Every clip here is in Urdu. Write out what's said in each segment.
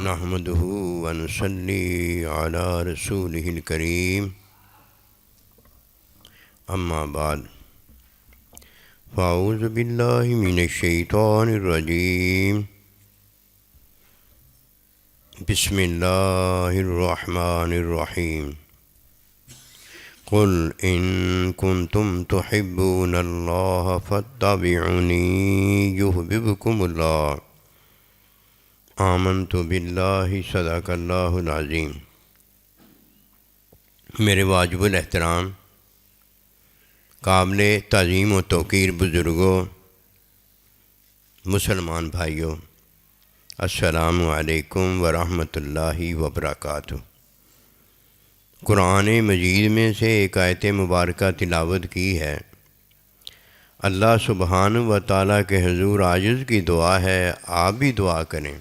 نحمده ونصلي على رسوله الكريم اما بعد فاعوذ بالله من الشيطان الرجيم بسم الله الرحمن الرحيم قل إن كنتم تحبون الله فاتبعوني يحببكم الله آمنت باللہ صدق اللہ العظیم۔ میرے واجب الاحترام قابل تعظیم و توقیر بزرگوں، مسلمان بھائیوں، السلام علیکم ورحمۃ اللہ وبرکاتہ۔ قرآن مجید میں سے ایک آیت مبارکہ تلاوت کی ہے۔ اللہ سبحانہ و تعالیٰ کے حضور عاجز کی دعا ہے، آپ بھی دعا کریں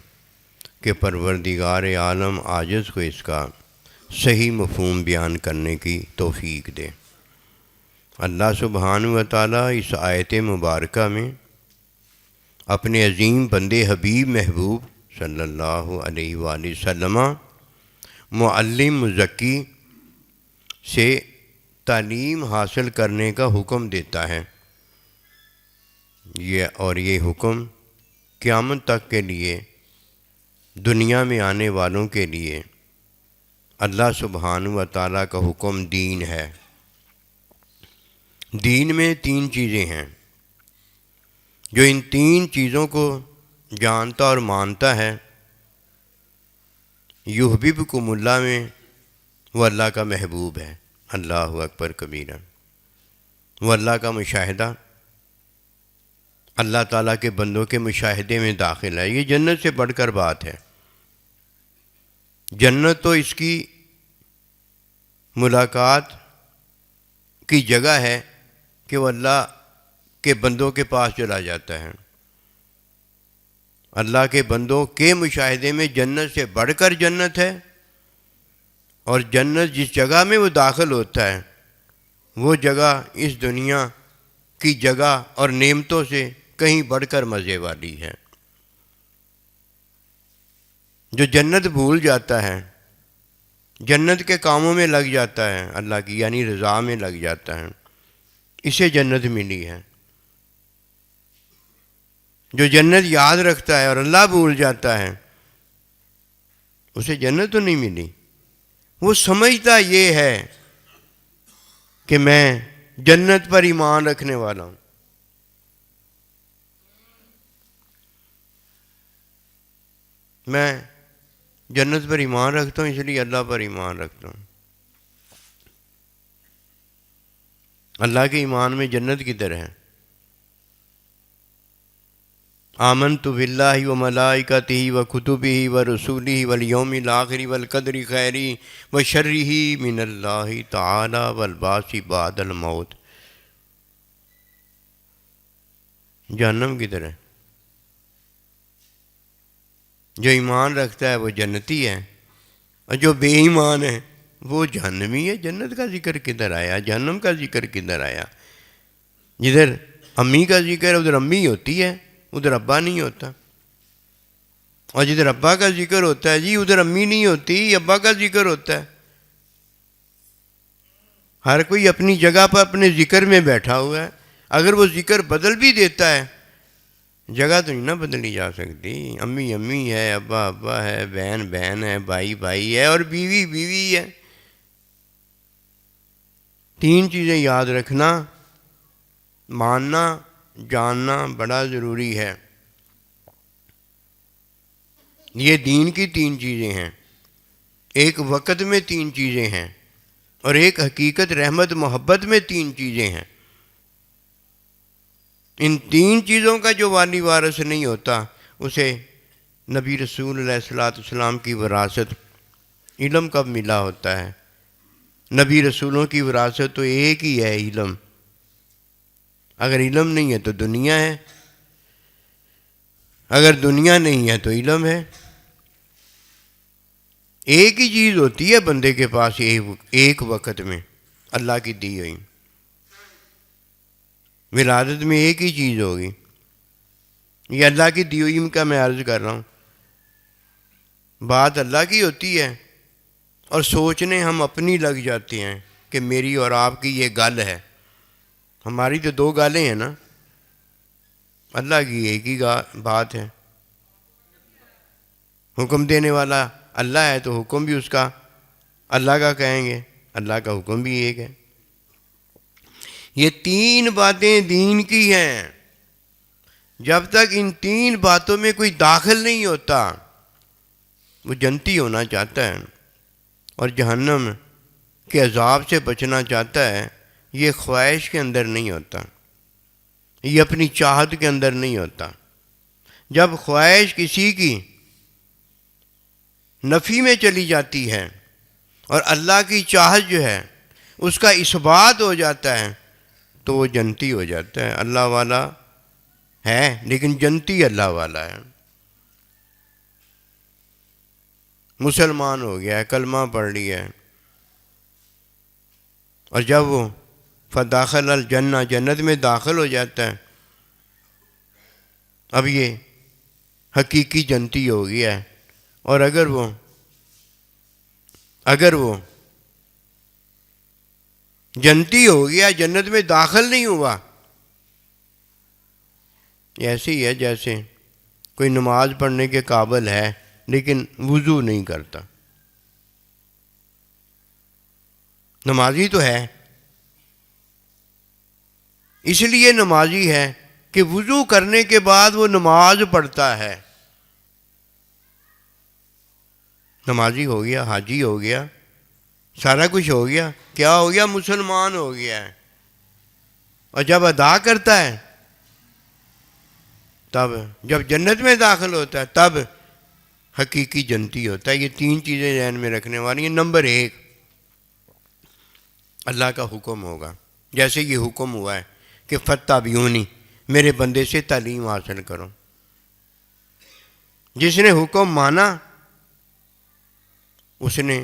کہ پروردگار عالم عاجز کو اس کا صحیح مفہوم بیان کرنے کی توفیق دے۔ اللہ سبحانہ و تعالیٰ اس آیت مبارکہ میں اپنے عظیم بندے حبیب محبوب صلی اللہ علیہ وآلہ وسلم معلم مزکی سے تعلیم حاصل کرنے کا حکم دیتا ہے، یہ حکم قیامت تک کے لیے دنیا میں آنے والوں کے لیے اللہ سبحانہ و تعالیٰ کا حکم دین ہے۔ دین میں تین چیزیں ہیں، جو ان تین چیزوں کو جانتا اور مانتا ہے، یحببکم اللہ میں وہ اللہ کا محبوب ہے، اللہ اکبر کبیرہ۔ وہ اللہ کا مشاہدہ، اللہ تعالیٰ کے بندوں کے مشاہدے میں داخل ہے۔ یہ جنت سے بڑھ کر بات ہے۔ جنت تو اس کی ملاقات کی جگہ ہے کہ وہ اللہ کے بندوں کے پاس چلا جاتا ہے۔ اللہ کے بندوں کے مشاہدے میں جنت سے بڑھ کر جنت ہے، اور جنت جس جگہ میں وہ داخل ہوتا ہے وہ جگہ اس دنیا کی جگہ اور نعمتوں سے کہیں بڑھ کر مزے والی ہے۔ جو جنت بھول جاتا ہے، جنت کے کاموں میں لگ جاتا ہے، اللہ کی یعنی رضا میں لگ جاتا ہے، اسے جنت ملی ہے۔ جو جنت یاد رکھتا ہے اور اللہ بھول جاتا ہے، اسے جنت تو نہیں ملی۔ وہ سمجھتا یہ ہے کہ میں جنت پر ایمان رکھنے والا ہوں۔ میں جنت پر ایمان رکھتا ہوں، اس لیے اللہ پر ایمان رکھتا ہوں۔ اللہ کے ایمان میں جنت کدھر ہے؟ آمنت باللہ وملائکتہ وکتبہ ورسولہ والیوم الآخر والقدر خیرہ وشرہ من اللہ تعالی والبعث بعد الموت۔ جہنم کدھر ہے؟ جو ایمان رکھتا ہے وہ جنتی ہے، اور جو بے ایمان ہے وہ جہنمی ہے۔ جنت کا ذکر کدھر آیا؟ جہنم کا ذکر کدھر آیا؟ جدھر امی کا ذکر ہے ادھر امی ہوتی ہے، ادھر ابا نہیں ہوتا، اور جدھر ابا کا ذکر ہوتا ہے جی ادھر امی نہیں ہوتی، ابا کا ذکر ہوتا ہے۔ ہر کوئی اپنی جگہ پر اپنے ذکر میں بیٹھا ہوا ہے۔ اگر وہ ذکر بدل بھی دیتا ہے، جگہ تو نہیں نہ بدلی جا سکتی۔ امی امی ہے، ابا ابا ہے، بہن بہن ہے، بھائی بھائی ہے، اور بیوی بیوی ہے۔ تین چیزیں یاد رکھنا، ماننا، جاننا بڑا ضروری ہے۔ یہ دین کی تین چیزیں ہیں، ایک وقت میں تین چیزیں ہیں، اور ایک حقیقت رحمت محبت میں تین چیزیں ہیں۔ ان تین چیزوں کا جو والی وارث نہیں ہوتا، اسے نبی رسول علیہ السلام کی وراثت علم کب ملا ہوتا ہے؟ نبی رسولوں کی وراثت تو ایک ہی ہے، علم۔ اگر علم نہیں ہے تو دنیا ہے، اگر دنیا نہیں ہے تو علم ہے۔ ایک ہی چیز ہوتی ہے بندے کے پاس ایک وقت میں، اللہ کی دی ہوئی۔ ولادت میں ایک ہی چیز ہوگی، یہ اللہ کی دی ہوئی کا میں عرض کر رہا ہوں۔ بات اللہ کی ہوتی ہے اور سوچنے ہم اپنی لگ جاتے ہیں کہ میری اور آپ کی یہ گل ہے. ہماری تو دو گالیں ہیں نا، اللہ کی ایک ہی بات ہے. حکم دینے والا اللہ ہے تو حکم بھی اس کا اللہ کا کہیں گے، اللہ کا حکم بھی ایک ہے. یہ تین باتیں دین کی ہیں. جب تک ان تین باتوں میں کوئی داخل نہیں ہوتا وہ جنتی ہونا چاہتا ہے اور جہنم کے عذاب سے بچنا چاہتا ہے. یہ خواہش کے اندر نہیں ہوتا، یہ اپنی چاہت کے اندر نہیں ہوتا. جب خواہش کسی کی نفی میں چلی جاتی ہے اور اللہ کی چاہت جو ہے اس کا اثبات ہو جاتا ہے تو وہ جنتی ہو جاتا ہے. اللہ والا ہے لیکن جنتی اللہ والا ہے. مسلمان ہو گیا ہے، کلمہ پڑھ لیا ہے، اور جب وہ فداخل الجنہ جنت میں داخل ہو جاتا ہے اب یہ حقیقی جنتی ہو گیا ہے. اور اگر وہ جنتی ہو گیا جنت میں داخل نہیں ہوا، ایسے ہی ہے جیسے کوئی نماز پڑھنے کے قابل ہے لیکن وضو نہیں کرتا. نمازی تو ہے، اس لیے نمازی ہے کہ وضو کرنے کے بعد وہ نماز پڑھتا ہے. نمازی ہو گیا، حاجی ہو گیا، سارا کچھ ہو گیا. کیا ہو گیا؟ مسلمان ہو گیا ہے. اور جب ادا کرتا ہے تب جب جنت میں داخل ہوتا ہے تب حقیقی جنتی ہوتا ہے. یہ تین چیزیں ذہن میں رکھنے والی ہیں. نمبر 1 اللہ کا حکم ہوگا، جیسے یہ حکم ہوا ہے کہ فاتبعونی، میرے بندے سے تعلیم حاصل کرو. جس نے حکم مانا اس نے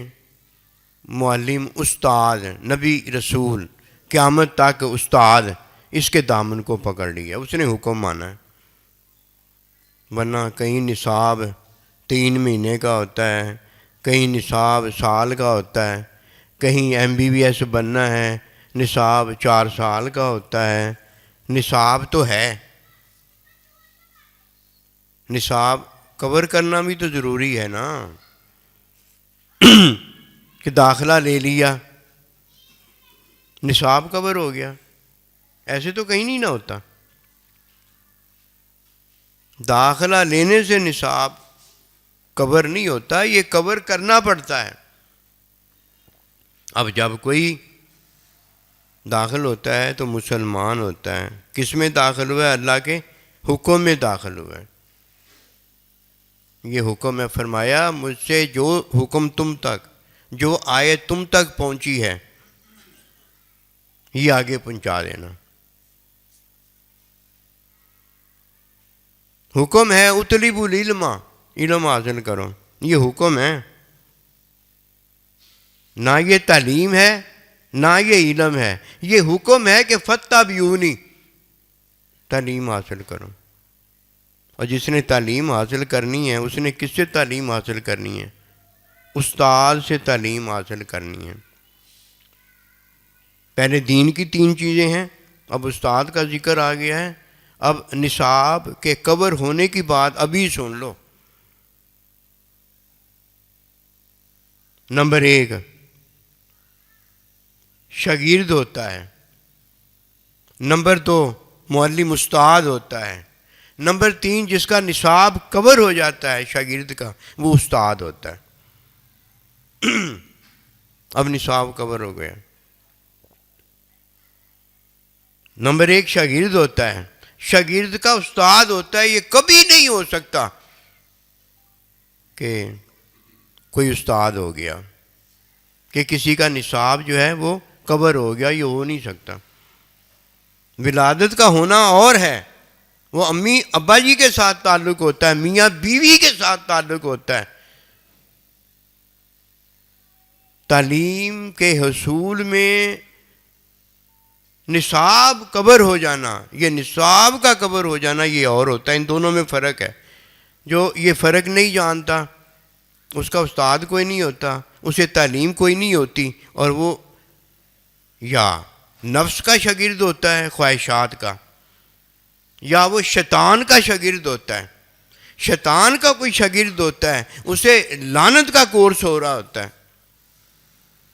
معلم، استاد، نبی، رسول، قیامت تک استاد، اس کے دامن کو پکڑ لیا. اس نے حکم مانا ہے. ورنہ کہیں نصاب 3 مہینے کا ہوتا ہے، کہیں نصاب سال کا ہوتا ہے، کہیں MBBS بننا ہے نصاب 4 سال کا ہوتا ہے. نصاب تو ہے، نصاب کور کرنا بھی تو ضروری ہے نا. کہ داخلہ لے لیا نصاب کور ہو گیا، ایسے تو کہیں نہیں نہ ہوتا. داخلہ لینے سے نصاب کور نہیں ہوتا، یہ کور کرنا پڑتا ہے. اب جب کوئی داخل ہوتا ہے تو مسلمان ہوتا ہے. کس میں داخل ہوا ہے؟ اللہ کے حکم میں داخل ہوا ہے. یہ حکم ہے، فرمایا مجھ سے جو حکم تم تک، جو آیت تم تک پہنچی ہے یہ آگے پہنچا دینا. حکم ہے اطلبوا العلم، علم حاصل کرو. یہ حکم ہے، نہ یہ تعلیم ہے نہ یہ علم ہے. یہ حکم ہے کہ فاتبعونی، تعلیم حاصل کرو. اور جس نے تعلیم حاصل کرنی ہے اس نے کس سے تعلیم حاصل کرنی ہے؟ استاد سے تعلیم حاصل کرنی ہے. پہلے دین کی 3 چیزیں ہیں، اب استاد کا ذکر آ گیا ہے. اب نصاب کے کور ہونے کی بات ابھی سن لو. نمبر 1 شاگرد ہوتا ہے. نمبر 2 معلم استاد ہوتا ہے. نمبر 3 جس کا نصاب کور ہو جاتا ہے شاگرد کا، وہ استاد ہوتا ہے. اب نصاب کور ہو گیا. نمبر 1 شاگرد ہوتا ہے، شاگرد کا استاد ہوتا ہے. یہ کبھی نہیں ہو سکتا کہ کوئی استاد ہو گیا، کہ کسی کا نصاب جو ہے وہ کور ہو گیا، یہ ہو نہیں سکتا. ولادت کا ہونا اور ہے، وہ امی ابا جی کے ساتھ تعلق ہوتا ہے، میاں بیوی کے ساتھ تعلق ہوتا ہے. تعلیم کے حصول میں نصاب کور ہو جانا، یہ نصاب کا کور ہو جانا یہ اور ہوتا ہے. ان دونوں میں فرق ہے. جو یہ فرق نہیں جانتا اس کا استاد کوئی نہیں ہوتا، اسے تعلیم کوئی نہیں ہوتی، اور وہ یا نفس کا شاگرد ہوتا ہے خواہشات کا، یا وہ شیطان کا شاگرد ہوتا ہے۔ شیطان کا کوئی شاگرد ہوتا ہے، اسے لعنت کا کورس ہو رہا ہوتا ہے،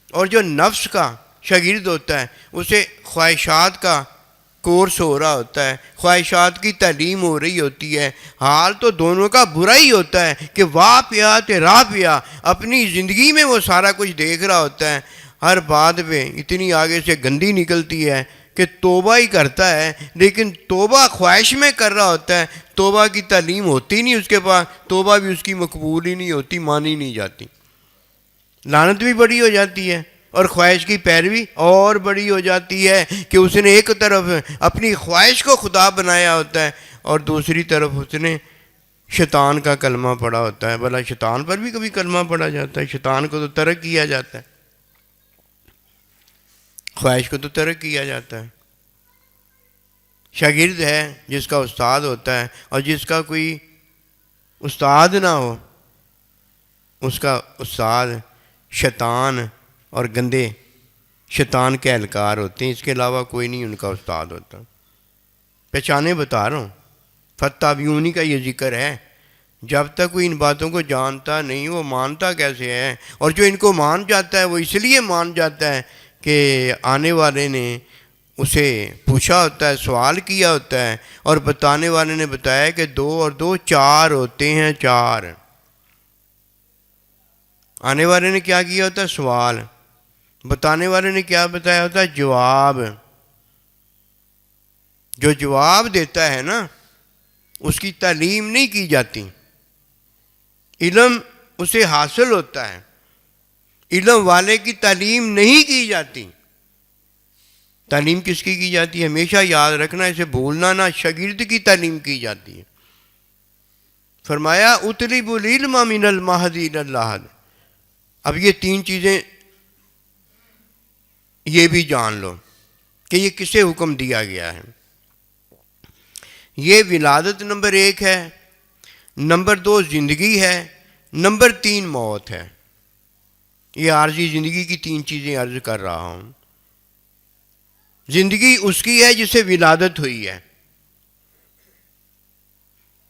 اور جو نفس کا شاگرد ہوتا ہے اسے خواہشات کا کورس ہو رہا ہوتا ہے، خواہشات کی تعلیم ہو رہی ہوتی ہے۔ حال تو دونوں کا برا ہی ہوتا ہے کہ واہ پیا تیرا پیا، اپنی زندگی میں وہ سارا کچھ دیکھ رہا ہوتا ہے، ہر بات پہ اتنی آگے سے گندی نکلتی ہے کہ توبہ ہی کرتا ہے، لیکن توبہ خواہش میں کر رہا ہوتا ہے، توبہ کی تعلیم ہوتی نہیں اس کے پاس، توبہ بھی اس کی مقبول ہی نہیں ہوتی، مانی نہیں جاتی، لعنت بھی بڑی ہو جاتی ہے، اور خواہش کی پیروی اور بڑی ہو جاتی ہے کہ اس نے ایک طرف اپنی خواہش کو خدا بنایا ہوتا ہے، اور دوسری طرف اس نے شیطان کا کلمہ پڑھا ہوتا ہے۔ بھلا شیطان پر بھی کبھی کلمہ پڑھا جاتا ہے؟ شیطان کو تو ترک کیا جاتا ہے، خواہش کو تو ترک کیا جاتا ہے۔ شاگرد ہے جس کا استاد ہوتا ہے، اور جس کا کوئی استاد نہ ہو، اس کا استاد شیطان اور گندے شیطان کے اہلکار ہوتے ہیں، اس کے علاوہ کوئی نہیں ان کا استاد ہوتا۔ پہچانے بتا رہا ہوں، فتابعونی کا یہ ذکر ہے، جب تک کوئی ان باتوں کو جانتا نہیں وہ مانتا کیسے ہے؟ اور جو ان کو مان جاتا ہے وہ اس لیے مان جاتا ہے کہ آنے والے نے اسے پوچھا ہوتا ہے، سوال کیا ہوتا ہے، اور بتانے والے نے بتایا کہ 2 اور 2 4 ہوتے ہیں، 4۔ آنے والے نے کیا کیا ہوتا ہے؟ سوال۔ بتانے والے نے کیا بتایا ہوتا ہے؟ جواب۔ جو جواب دیتا ہے نا اس کی تعلیم نہیں کی جاتی، علم اسے حاصل ہوتا ہے، علم والے کی تعلیم نہیں کی جاتی۔ تعلیم کس کی جاتی ہے؟ ہمیشہ یاد رکھنا، اسے بھولنا نہ، شاگرد کی تعلیم کی جاتی ہے۔ فرمایا اطلب العلم من المہد الی اللحد۔ اب یہ 3 چیزیں یہ بھی جان لو کہ یہ کسے حکم دیا گیا ہے۔ یہ ولادت نمبر 1 ہے، نمبر 2 زندگی ہے، نمبر 3 موت ہے۔ یہ عارضی زندگی کی 3 چیزیں عرض کر رہا ہوں۔ زندگی اس کی ہے جسے ولادت ہوئی ہے،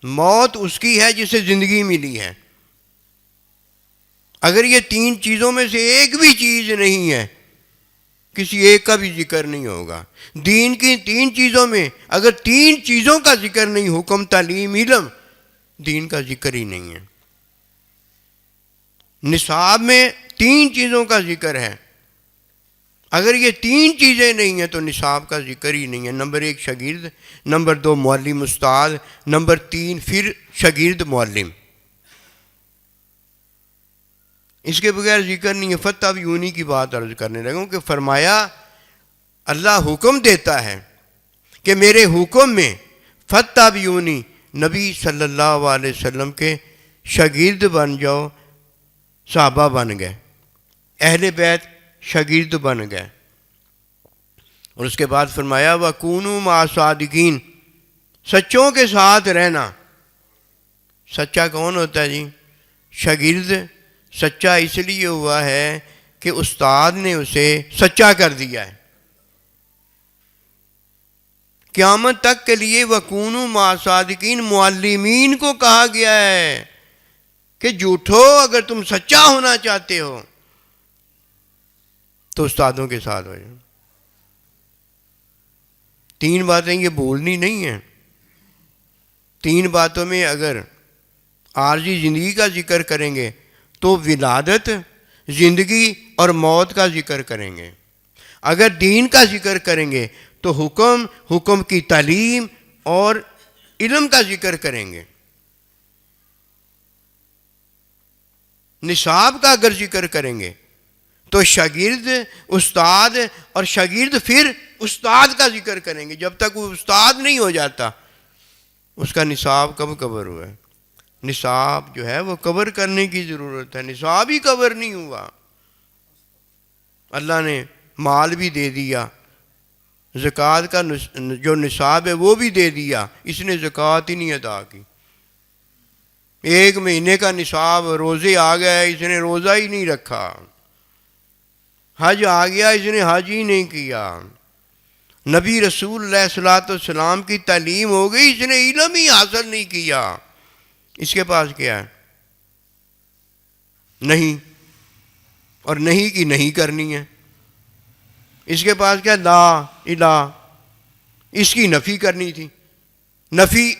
موت اس کی ہے جسے زندگی ملی ہے۔ اگر یہ 3 چیزوں میں سے ایک بھی چیز نہیں ہے، کسی ایک کا بھی ذکر نہیں ہوگا۔ دین کی 3 چیزوں میں اگر 3 چیزوں کا ذکر نہیں، حکم، تعلیم، علم، دین کا ذکر ہی نہیں ہے۔ نصاب میں 3 چیزوں کا ذکر ہے، اگر یہ 3 چیزیں نہیں ہیں تو نصاب کا ذکر ہی نہیں ہے۔ نمبر 1 شاگرد، نمبر 2 معلم استاد، نمبر 3 پھر شاگرد معلم۔ اس کے بغیر ذکر نہیں ہے۔ فتابعونی کی بات عرض کرنے لگا ہوں کہ فرمایا اللہ حکم دیتا ہے کہ میرے حکم میں فتابعونی، نبی صلی اللہ علیہ وسلم کے شاگرد بن جاؤ۔ صحابہ بن گئے، اہل بیت شاگرد بن گئے، اور اس کے بعد فرمایا وَكُونُوا مَعَ الصَّادِقِينَ، سچوں کے ساتھ رہنا۔ سچا کون ہوتا ہے جی؟ شاگرد سچا اس لیے ہوا ہے کہ استاد نے اسے سچا کر دیا ہے۔ قیامت تک کے لیے وَكُونُوا مَعَ الصَّادِقِينَ معلمین کو کہا گیا ہے کہ جھوٹو اگر تم سچا ہونا چاہتے ہو تو استادوں کے ساتھ ہو جاؤ۔ 3 باتیں یہ بھولنی نہیں ہیں۔ 3 باتوں میں اگر عارضی زندگی کا ذکر کریں گے تو ولادت، زندگی اور موت کا ذکر کریں گے۔ اگر دین کا ذکر کریں گے تو حکم کی تعلیم اور علم کا ذکر کریں گے۔ نصاب کا اگر ذکر کریں گے تو شاگرد، استاد اور شاگرد پھر استاد کا ذکر کریں گے۔ جب تک وہ استاد نہیں ہو جاتا اس کا نصاب کب کور ہوا ہے؟ نصاب جو ہے وہ کور کرنے کی ضرورت ہے، نصاب ہی کور نہیں ہوا۔ اللہ نے مال بھی دے دیا، زکوٰۃ کا جو نصاب ہے وہ بھی دے دیا، اس نے زکوٰۃ ہی نہیں ادا کی۔ ایک مہینے کا نصاب روزے آ گئے، اس نے روزہ ہی نہیں رکھا، حج آ گیا، اس نے حج ہی نہیں کیا، نبی رسول علیہ الصلوۃ والسلام کی تعلیم ہو گئی، اس نے علم ہی حاصل نہیں کیا، اس کے پاس کیا ہے؟ نہیں، اور نہیں کی نہیں کرنی ہے۔ اس کے پاس کیا؟ لا الہ، اس کی نفی کرنی تھی، نفی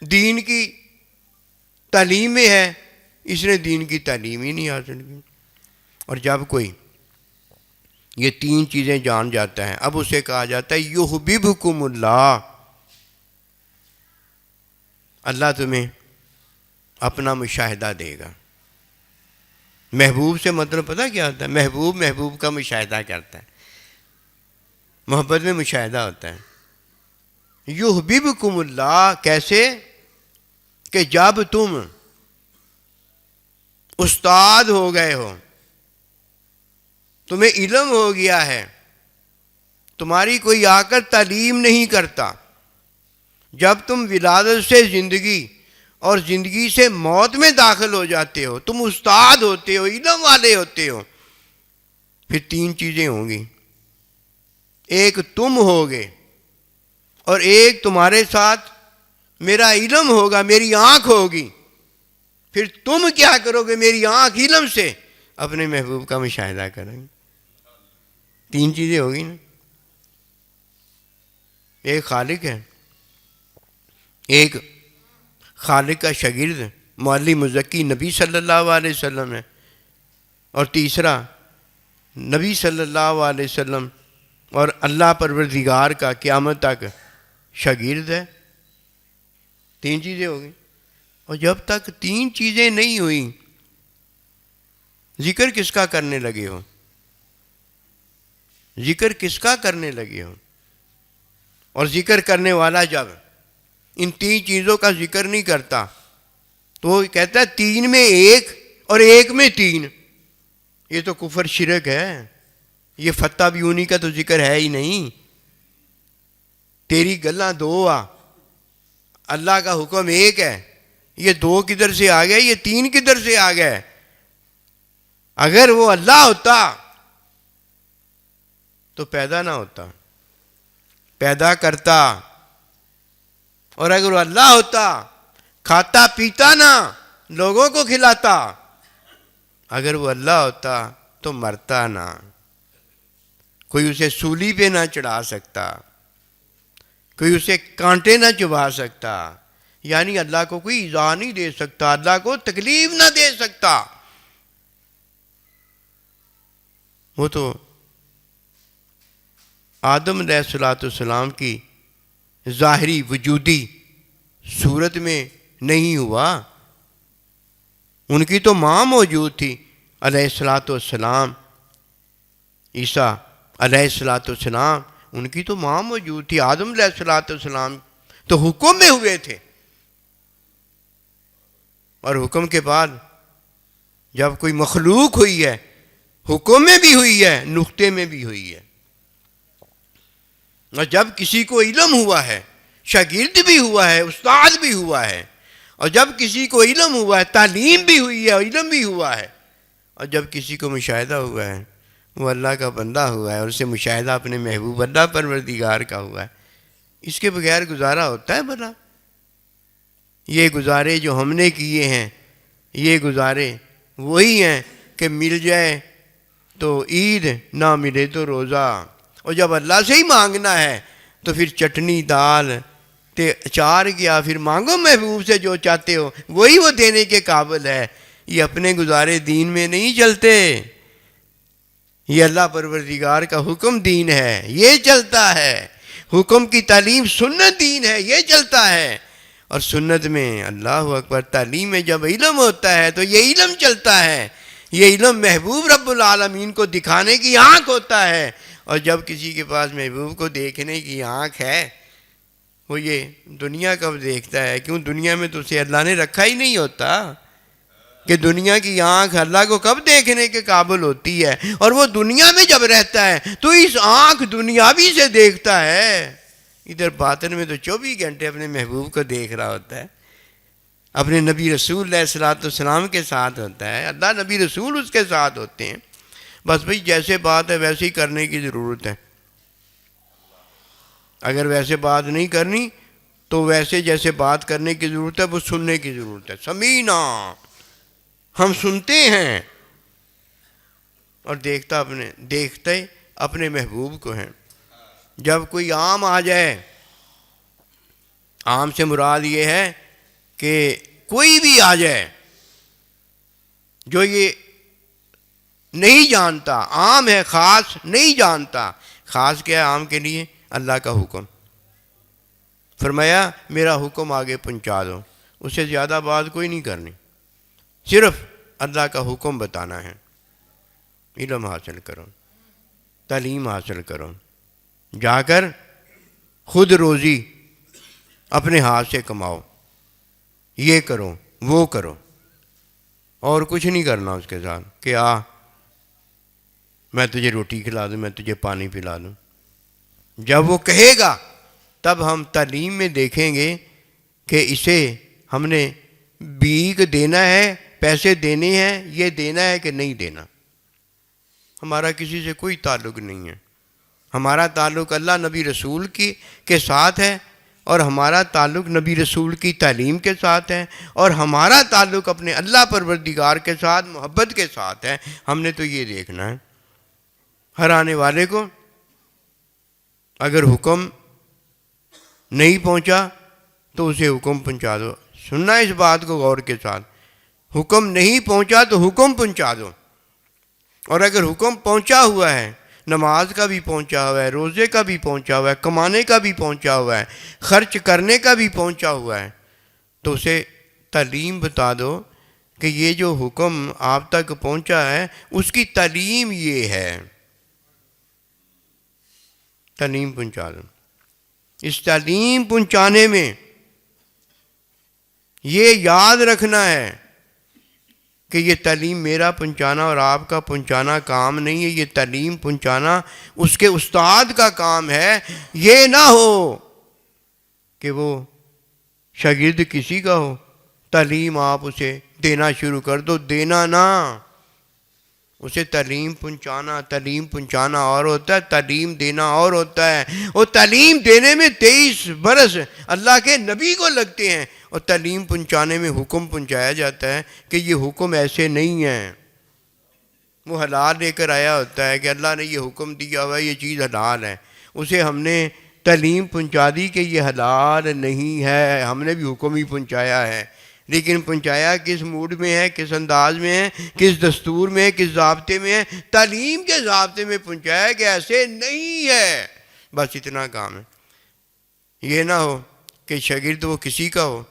دین کی تعلیم میں ہے، اس نے دین کی تعلیم ہی نہیں حاصل کی۔ اور جب کوئی یہ تین چیزیں جان جاتا ہے، اب اسے کہا جاتا ہے یحببکم اللہ، اللہ تمہیں اپنا مشاہدہ دے گا۔ محبوب سے مطلب پتہ کیا ہوتا ہے؟ محبوب محبوب کا مشاہدہ کرتا ہے، محبت میں مشاہدہ ہوتا ہے۔ یحببکم اللہ کیسے؟ کہ جب تم استاد ہو گئے ہو، تمہیں علم ہو گیا ہے، تمہاری کوئی آ کر تعلیم نہیں کرتا، جب تم ولادت سے زندگی اور زندگی سے موت میں داخل ہو جاتے ہو، تم استاد ہوتے ہو، علم والے ہوتے ہو، پھر تین چیزیں ہوں گی، ایک تم ہوگے، اور ایک تمہارے ساتھ میرا علم ہوگا، میری آنکھ ہوگی، پھر تم کیا کرو گے؟ میری آنکھ علم سے اپنے محبوب کا مشاہدہ کریں گے۔ تین چیزیں ہوگی نا، ایک خالق ہے، ایک خالق کا شاگرد معلم مزکی نبی صلی اللہ علیہ وسلم ہے، اور تیسرا نبی صلی اللہ علیہ وسلم اور اللہ پروردگار کا قیامت تک شاگرد ہے۔ تین چیزیں ہوگی، اور جب تک تین چیزیں نہیں ہوئیں، ذکر کس کا کرنے لگے ہو؟ ذکر کس کا کرنے لگے ہو؟ اور ذکر کرنے والا جب ان تین چیزوں کا ذکر نہیں کرتا تو وہ کہتا ہے تین میں ایک اور ایک میں تین، یہ تو کفر شرک ہے، یہ فتح بیونی کا تو ذکر ہے ہی نہیں۔ تیری گلاں دو آ، اللہ کا حکم ایک ہے، یہ دو کدھر سے آ گئے، یہ تین کدھر سے آ گئے؟ اگر وہ اللہ ہوتا تو پیدا نہ ہوتا، پیدا کرتا، اور اگر وہ اللہ ہوتا کھاتا پیتا نہ، لوگوں کو کھلاتا، اگر وہ اللہ ہوتا تو مرتا نہ، کوئی اسے سولی پہ نہ چڑھا سکتا، کوئی اسے کانٹے نہ چبھا سکتا، یعنی اللہ کو کوئی ایذا نہیں دے سکتا، اللہ کو تکلیف نہ دے سکتا۔ وہ تو آدم علیہ السلام کی ظاہری وجودی صورت میں نہیں ہوا، ان کی تو ماں موجود تھی علیہ السلام، عیسیٰ علیہ السلام، ان کی تو ماں موجود تھی۔ آدم علیہ السلام تو حکم میں ہوئے تھے، اور حکم کے بعد جب کوئی مخلوق ہوئی ہے، حکم میں بھی ہوئی ہے، نقطے میں بھی ہوئی ہے، اور جب کسی کو علم ہوا ہے، شاگرد بھی ہوا ہے، استاد بھی ہوا ہے، اور جب کسی کو علم ہوا ہے، تعلیم بھی ہوئی ہے اور علم بھی ہوا ہے، اور جب کسی کو مشاہدہ ہوا ہے، وہ اللہ کا بندہ ہوا ہے، اور اسے مشاہدہ اپنے محبوب اللہ پروردگار کا ہوا ہے، اس کے بغیر گزارا ہوتا ہے بھلا؟ یہ گزارے جو ہم نے کیے ہیں، یہ گزارے وہی ہیں کہ مل جائے تو عید، نہ ملے تو روزہ، اور جب اللہ سے ہی مانگنا ہے تو پھر چٹنی دال تے اچار کیا، پھر مانگو محبوب سے جو چاہتے ہو، وہی وہ دینے کے قابل ہے۔ یہ اپنے گزارے دین میں نہیں چلتے، یہ اللہ پروردگار کا حکم دین ہے، یہ چلتا ہے، حکم کی تعلیم سنت دین ہے، یہ چلتا ہے، اور سنت میں اللہ اکبر تعلیم میں جب علم ہوتا ہے تو یہ علم چلتا ہے، یہ علم محبوب رب العالمین کو دکھانے کی آنکھ ہوتا ہے، اور جب کسی کے پاس محبوب کو دیکھنے کی آنکھ ہے، وہ یہ دنیا کب دیکھتا ہے؟ کیوں دنیا میں تو اسے اللہ نے رکھا ہی نہیں ہوتا کہ دنیا کی آنکھ اللہ کو کب دیکھنے کے قابل ہوتی ہے، اور وہ دنیا میں جب رہتا ہے تو اس آنکھ دنیاوی سے دیکھتا ہے، ادھر باطن میں تو 24 گھنٹے اپنے محبوب کو دیکھ رہا ہوتا ہے۔ اپنے نبی رسول علیہ الصلوۃ والسلام کے ساتھ ہوتا ہے، اللہ نبی رسول اس کے ساتھ ہوتے ہیں. بس بھئی جیسے بات ہے ویسے ہی کرنے کی ضرورت ہے. اگر ویسے بات نہیں کرنی تو ویسے جیسے بات کرنے کی ضرورت ہے وہ سننے کی ضرورت ہے. سمینا، ہم سنتے ہیں اور دیکھتے اپنے محبوب کو ہیں. جب کوئی عام آ جائے، عام سے مراد یہ ہے کہ کوئی بھی آ جائے جو یہ نہیں جانتا، عام ہے خاص نہیں جانتا. خاص کیا ہے عام کے لیے؟ اللہ کا حکم. فرمایا میرا حکم آگے پہنچا دو. اس سے زیادہ بات کوئی نہیں کرنی، صرف اللہ کا حکم بتانا ہے. علم حاصل کرو، تعلیم حاصل کرو، جا کر خود روزی اپنے ہاتھ سے کماؤ، یہ کرو وہ کرو، اور کچھ نہیں کرنا اس کے ساتھ کہ میں تجھے روٹی کھلا دوں، میں تجھے پانی پلا دوں. جب وہ کہے گا تب ہم تعلیم میں دیکھیں گے کہ اسے ہم نے بھیک دینا ہے، پیسے دینے ہیں، یہ دینا ہے کہ نہیں دینا. ہمارا کسی سے کوئی تعلق نہیں ہے. ہمارا تعلق اللہ نبی رسول کے ساتھ ہے، اور ہمارا تعلق نبی رسول کی تعلیم کے ساتھ ہے، اور ہمارا تعلق اپنے اللہ پروردگار کے ساتھ محبت کے ساتھ ہے. ہم نے تو یہ دیکھنا ہے. ہر آنے والے کو اگر حکم نہیں پہنچا تو اسے حکم پہنچا دو. سننا اس بات کو غور کے ساتھ. حکم نہیں پہنچا تو حکم پہنچا دو. اور اگر حکم پہنچا ہوا ہے، نماز کا بھی پہنچا ہوا ہے، روزے کا بھی پہنچا ہوا ہے، کمانے کا بھی پہنچا ہوا ہے، خرچ کرنے کا بھی پہنچا ہوا ہے، تو اسے تعلیم بتا دو کہ یہ جو حکم آپ تک پہنچا ہے اس کی تعلیم یہ ہے. تعلیم پہنچا دو. اس تعلیم پہنچانے میں یہ یاد رکھنا ہے کہ یہ تعلیم میرا پہنچانا اور آپ کا پہنچانا کام نہیں ہے. یہ تعلیم پہنچانا اس کے استاد کا کام ہے. یہ نہ ہو کہ وہ شاگرد کسی کا ہو، تعلیم آپ اسے دینا شروع کر دو. دینا نہ، اسے تعلیم پہنچانا اور ہوتا ہے، تعلیم دینا اور ہوتا ہے. اور تعلیم دینے میں 23 برس اللہ کے نبی کو لگتے ہیں، اور تعلیم پہنچانے میں حکم پہنچایا جاتا ہے کہ یہ حکم ایسے نہیں ہے. وہ حلال لے کر آیا ہوتا ہے کہ اللہ نے یہ حکم دیا ہوا ہے یہ چیز حلال ہے. اسے ہم نے تعلیم پہنچا دی کہ یہ حلال نہیں ہے. ہم نے بھی حکم ہی پہنچایا ہے، لیکن پہنچایا کس موڈ میں ہے، کس انداز میں ہے، کس دستور میں ہے، کس ضابطے میں ہے؟ تعلیم کے ضابطے میں پہنچایا کہ ایسے نہیں ہے. بس اتنا کام ہے. یہ نہ ہو کہ شاگرد وہ کسی کا ہو،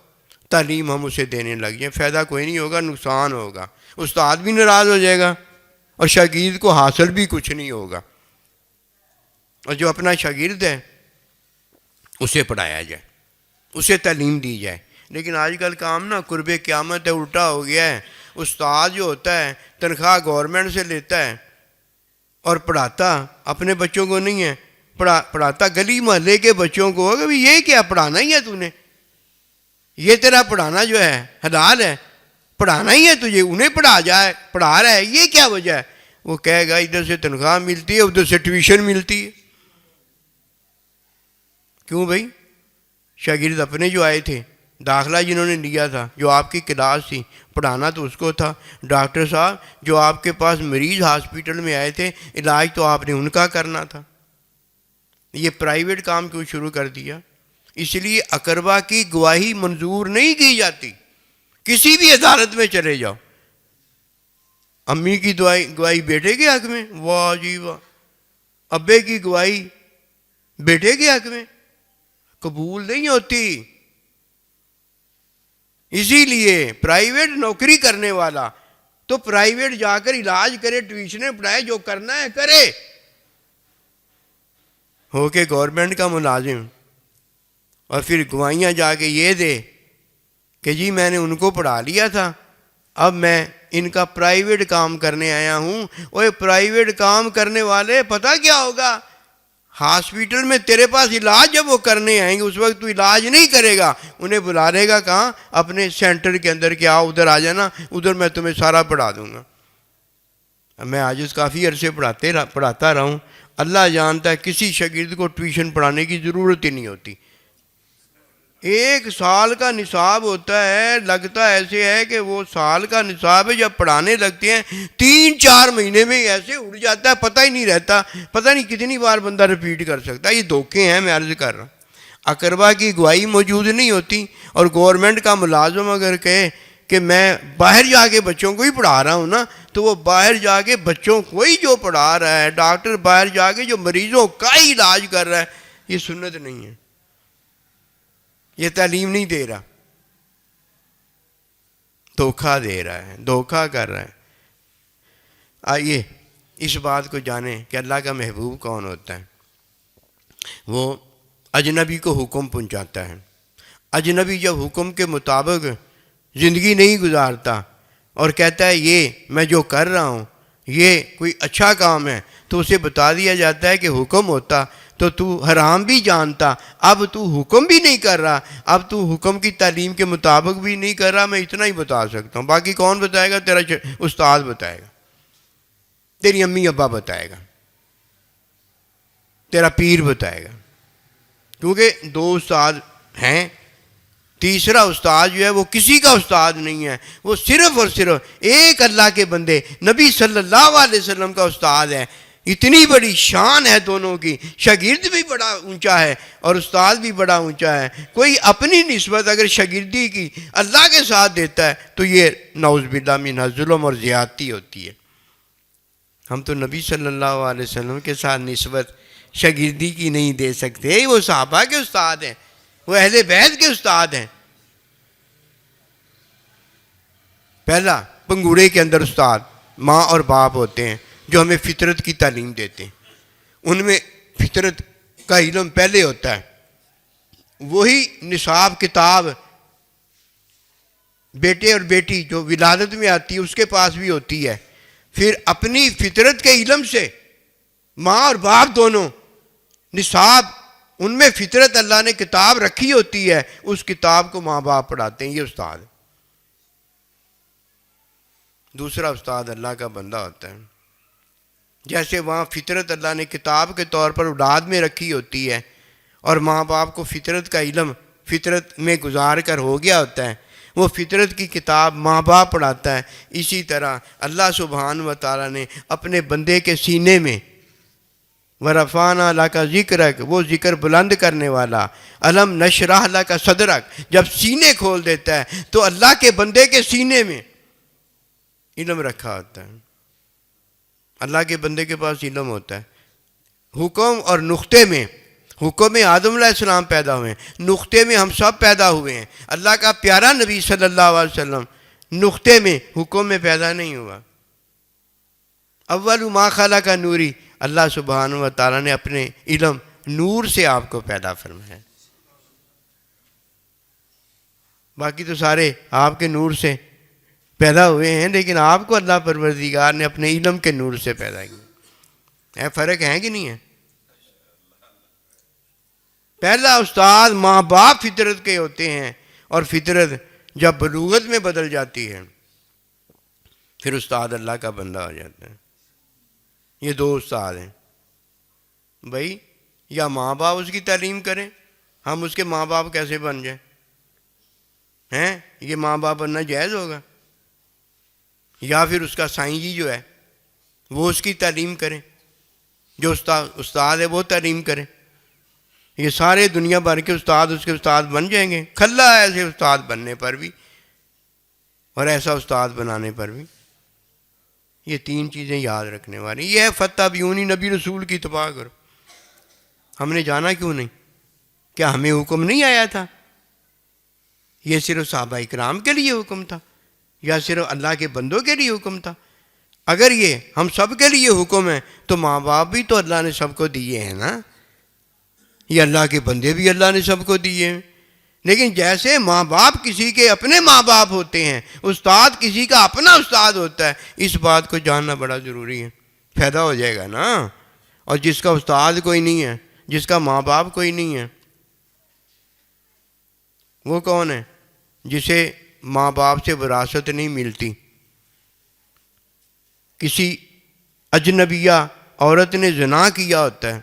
تعلیم ہم اسے دینے لگ جائیں. فائدہ کوئی نہیں ہوگا، نقصان ہوگا. استاد بھی ناراض ہو جائے گا اور شاگرد کو حاصل بھی کچھ نہیں ہوگا. اور جو اپنا شاگرد ہے اسے پڑھایا جائے، اسے تعلیم دی جائے. لیکن آج کل کام نا قرب قیامت ہے، الٹا ہو گیا ہے. استاد جو ہوتا ہے تنخواہ گورنمنٹ سے لیتا ہے اور پڑھاتا اپنے بچوں کو نہیں ہے، پڑھاتا گلی محلے کے بچوں کو. کہ یہ کیا پڑھانا ہی ہے تو نے، یہ تیرا پڑھانا جو ہے حلال ہے، پڑھانا ہی ہے تجھے، انہیں پڑھا رہا ہے، یہ کیا وجہ ہے؟ وہ کہے گا ادھر سے تنخواہ ملتی ہے، ادھر سے ٹیوشن ملتی ہے. کیوں بھائی؟ شاگرد اپنے جو آئے تھے، داخلہ جنہوں نے لیا تھا، جو آپ کی کلاس تھی، پڑھانا تو اس کو تھا. ڈاکٹر صاحب جو آپ کے پاس مریض ہاسپٹل میں آئے تھے، علاج تو آپ نے ان کا کرنا تھا. یہ پرائیویٹ کام کیوں شروع کر دیا؟ اس لیے اقربا کی گواہی منظور نہیں کی جاتی. کسی بھی عدالت میں چلے جاؤ، امی کی گواہی بیٹے کے حق میں، واہ جی واہ، ابے کی گواہی بیٹے کے حق میں قبول نہیں ہوتی. اسی لیے پرائیویٹ نوکری کرنے والا تو پرائیویٹ جا کر علاج کرے، ٹیوشنیں پڑھائے، جو کرنا ہے کرے. ہو کے گورنمنٹ کا ملازم اور پھر گواہیاں جا کے یہ دے کہ جی میں نے ان کو پڑھا لیا تھا، اب میں ان کا پرائیویٹ کام کرنے آیا ہوں. وہ پرائیویٹ کام کرنے والے پتہ کیا ہوگا؟ ہاسپٹل میں تیرے پاس علاج جب وہ کرنے آئیں گے اس وقت تو علاج نہیں کرے گا، انہیں بلا لے گا کہاں؟ اپنے سینٹر کے اندر کہ آؤ ادھر آ جانا، ادھر میں تمہیں سارا پڑھا دوں گا۔ میں آج کافی عرصے پڑھاتا رہا ہوں، اللہ جانتا ہے کسی شاگرد کو ٹیوشن پڑھانے کی ضرورت ہی نہیں ہوتی۔ 1 سال کا نصاب ہوتا ہے، لگتا ایسے ہے کہ وہ سال کا نصاب ہے، جب پڑھانے لگتے ہیں 3-4 مہینے میں ایسے اڑ جاتا ہے، پتہ ہی نہیں رہتا، پتہ نہیں کتنی بار بندہ ریپیٹ کر سکتا ہے۔ یہ دھوکے ہیں، میں عرض کر رہا ہوں۔ اقربا کی گواہی موجود نہیں ہوتی، اور گورنمنٹ کا ملازم اگر کہے کہ میں باہر جا کے بچوں کو ہی پڑھا رہا ہوں نا، تو وہ باہر جا کے بچوں کو ہی جو پڑھا رہا ہے، ڈاکٹر باہر جا کے جو مریضوں کا ہی علاج کر رہا ہے، یہ سنت نہیں ہے، یہ تعلیم نہیں دے رہا، دھوکہ دے رہا ہے، دھوکہ کر رہا ہے۔ آئیے اس بات کو جانیں کہ اللہ کا محبوب کون ہوتا ہے۔ وہ اجنبی کو حکم پہنچاتا ہے۔ اجنبی جب حکم کے مطابق زندگی نہیں گزارتا اور کہتا ہے یہ میں جو کر رہا ہوں یہ کوئی اچھا کام ہے، تو اسے بتا دیا جاتا ہے کہ حکم ہوتا تو تو حرام بھی جانتا، اب تو حکم بھی نہیں کر رہا، اب تو حکم کی تعلیم کے مطابق بھی نہیں کر رہا۔ میں اتنا ہی بتا سکتا ہوں، باقی کون بتائے گا؟ تیرا استاد بتائے گا، تیری امی ابا بتائے گا، تیرا پیر بتائے گا، کیونکہ 2 استاد ہیں۔ تیسرا استاد جو ہے وہ کسی کا استاد نہیں ہے، وہ صرف اور صرف ایک اللہ کے بندے نبی صلی اللہ علیہ وسلم کا استاد ہے۔ اتنی بڑی شان ہے دونوں کی، شاگرد بھی بڑا اونچا ہے اور استاد بھی بڑا اونچا ہے۔ کوئی اپنی نسبت اگر شاگردی کی اللہ کے ساتھ دیتا ہے تو یہ نعوذ باللہ منہ ظلم اور زیادتی ہوتی ہے۔ ہم تو نبی صلی اللہ علیہ وسلم کے ساتھ نسبت شاگردی کی نہیں دے سکتے، وہ صحابہ کے استاد ہیں، وہ اہل بیت کے استاد ہیں۔ پہلا پنگوڑے کے اندر استاد ماں اور باپ ہوتے ہیں جو ہمیں فطرت کی تعلیم دیتے ہیں، ان میں فطرت کا علم پہلے ہوتا ہے، وہی نصاب کتاب بیٹے اور بیٹی جو ولادت میں آتی ہے اس کے پاس بھی ہوتی ہے۔ پھر اپنی فطرت کے علم سے ماں اور باپ دونوں نصاب، ان میں فطرت اللہ نے کتاب رکھی ہوتی ہے، اس کتاب کو ماں باپ پڑھاتے ہیں، یہ استاد۔ دوسرا استاد اللہ کا بندہ ہوتا ہے۔ جیسے وہاں فطرت اللہ نے کتاب کے طور پر اولاد میں رکھی ہوتی ہے اور ماں باپ کو فطرت کا علم فطرت میں گزار کر ہو گیا ہوتا ہے، وہ فطرت کی کتاب ماں باپ پڑھاتا ہے۔ اسی طرح اللہ سبحانہ و تعالیٰ نے اپنے بندے کے سینے میں وَرَفَعْنَا لَكَ ذِكْرَكَ، وہ ذکر بلند کرنے والا، أَلَمْ نَشْرَحْ لَكَ صَدْرَكَ، جب سینے کھول دیتا ہے تو اللہ کے بندے کے سینے میں علم رکھا ہوتا ہے۔ اللہ کے بندے کے پاس علم ہوتا ہے۔ حکم اور نقطے میں، حکم میں آدم علیہ السلام پیدا ہوئے ہیں، نقطے میں ہم سب پیدا ہوئے ہیں۔ اللہ کا پیارا نبی صلی اللہ علیہ وسلم نقطے میں، حکم میں پیدا نہیں ہوا۔ اول ما خلق نوری، اللہ سبحانہ و تعالیٰ نے اپنے علم نور سے آپ کو پیدا فرمایا۔ باقی تو سارے آپ کے نور سے پیدا ہوئے ہیں، لیکن آپ کو اللہ پروردگار نے اپنے علم کے نور سے پیدا کیا ہے۔ فرق ہے کہ نہیں ہے؟ پہلا استاد ماں باپ فطرت کے ہوتے ہیں، اور فطرت جب بلوغت میں بدل جاتی ہے پھر استاد اللہ کا بندہ ہو جاتا ہے۔ یہ 2 استاد ہیں بھائی، یا ماں باپ اس کی تعلیم کریں، ہم اس کے ماں باپ کیسے بن جائیں؟ ہیں یہ ماں باپ بننا جائز ہوگا؟ یا پھر اس کا سائیں جی جو ہے وہ اس کی تعلیم کریں، جو استاد ہے وہ تعلیم کریں، یہ سارے دنیا بھر کے استاد اس کے استاد بن جائیں گے؟ کھلا ہے ایسے استاد بننے پر بھی اور ایسا استاد بنانے پر بھی۔ یہ 3 چیزیں یاد رکھنے والی، یہ ہے فَاتَّبِعُونِی، نبی رسول کی اتباع کرو۔ ہم نے جانا کیوں نہیں؟ کیا ہمیں حکم نہیں آیا تھا؟ یہ صرف صحابہ اکرام کے لیے حکم تھا یا صرف اللہ کے بندوں کے لیے حکم تھا؟ اگر یہ ہم سب کے لیے حکم ہے تو ماں باپ بھی تو اللہ نے سب کو دیے ہیں نا، یہ اللہ کے بندے بھی اللہ نے سب کو دیے ہیں۔ لیکن جیسے ماں باپ کسی کے اپنے ماں باپ ہوتے ہیں، استاد کسی کا اپنا استاد ہوتا ہے، اس بات کو جاننا بڑا ضروری ہے، فائدہ ہو جائے گا نا۔ اور جس کا استاد کوئی نہیں ہے جس کا ماں باپ کوئی نہیں ہے؟ وہ کون ہے؟ جسے ماں باپ سے وراثت نہیں ملتی. کسی اجنبیہ عورت نے زنا کیا ہوتا ہے،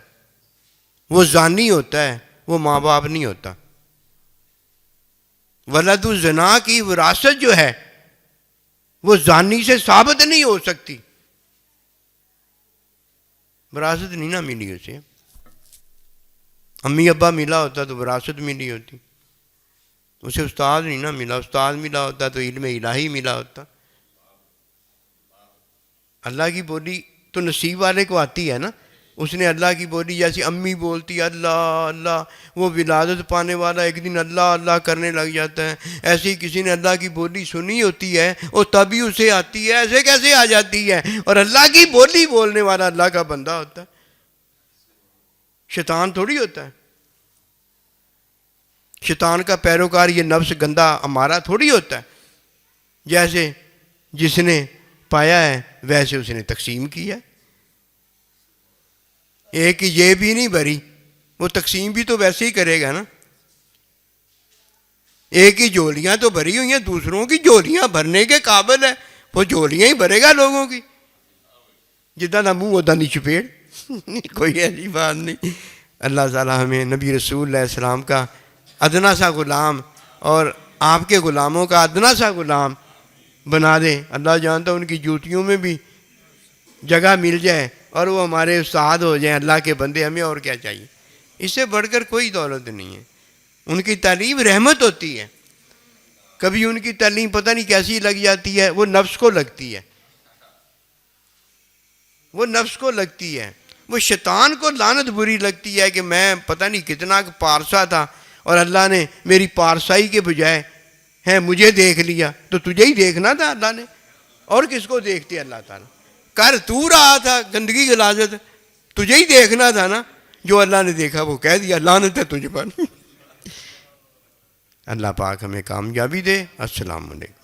وہ زانی ہوتا ہے، وہ ماں باپ نہیں ہوتا. ولد الزنا کی وراثت جو ہے وہ زانی سے ثابت نہیں ہو سکتی. وراثت نہیں نہ ملی اسے. امی ابا ملا ہوتا تو وراثت ملی ہوتی. اسے استاد نہیں نہ ملا، استاد ملا ہوتا تو علم الہی ملا ہوتا. اللہ کی بولی تو نصیب والے کو آتی ہے نا. اس نے اللہ کی بولی جیسی امی بولتی اللہ اللہ، وہ ولادت پانے والا ایک دن اللہ اللہ کرنے لگ جاتا ہے. ایسے ہی کسی نے اللہ کی بولی سنی ہوتی ہے اور تبھی اسے آتی ہے. ایسے کیسے آ جاتی ہے؟ اور اللہ کی بولی بولنے والا اللہ کا بندہ ہوتا ہے، شیطان تھوڑی ہوتا ہے. شیطان کا پیروکار یہ نفس گندا ہمارا تھوڑی ہوتا ہے. جیسے جس نے پایا ہے ویسے اس نے تقسیم کیا. ایک یہ بھی نہیں بھری، وہ تقسیم بھی تو ویسے ہی کرے گا نا. ایک ہی جھولیاں تو بھری ہوئی ہیں، دوسروں کی جھولیاں بھرنے کے قابل ہے، وہ جھولیاں ہی بھرے گا لوگوں کی. جدہ نہ منہ ہوتا نہیں چپیڑ. کوئی ایسی بات نہیں. اللہ تعالیٰ ہمیں نبی رسول علیہ السلام کا ادنا سا غلام اور آپ کے غلاموں کا ادنا سا غلام بنا دے. اللہ جانتا ان کی جوتیوں میں بھی جگہ مل جائے اور وہ ہمارے استاد ہو جائیں اللہ کے بندے. ہمیں اور کیا چاہیے؟ اس سے بڑھ کر کوئی دولت نہیں ہے. ان کی تعلیم رحمت ہوتی ہے. کبھی ان کی تعلیم پتہ نہیں کیسی لگ جاتی ہے، وہ نفس کو لگتی ہے، وہ نفس کو لگتی ہے. وہ شیطان کو لعنت بری لگتی ہے کہ میں پتہ نہیں کتنا پارسا تھا اور اللہ نے میری پارسائی کے بجائے مجھے دیکھ لیا. تو تجھے ہی دیکھنا تھا اللہ نے، اور کس کو دیکھتے اللہ تعالیٰ؟ کر تو رہا تھا گندگی غلاظت، تجھے ہی دیکھنا تھا نا. جو اللہ نے دیکھا وہ کہہ دیا لعنت ہے تجھ پر. اللہ پاک ہمیں کامیابی دے. السلام علیکم.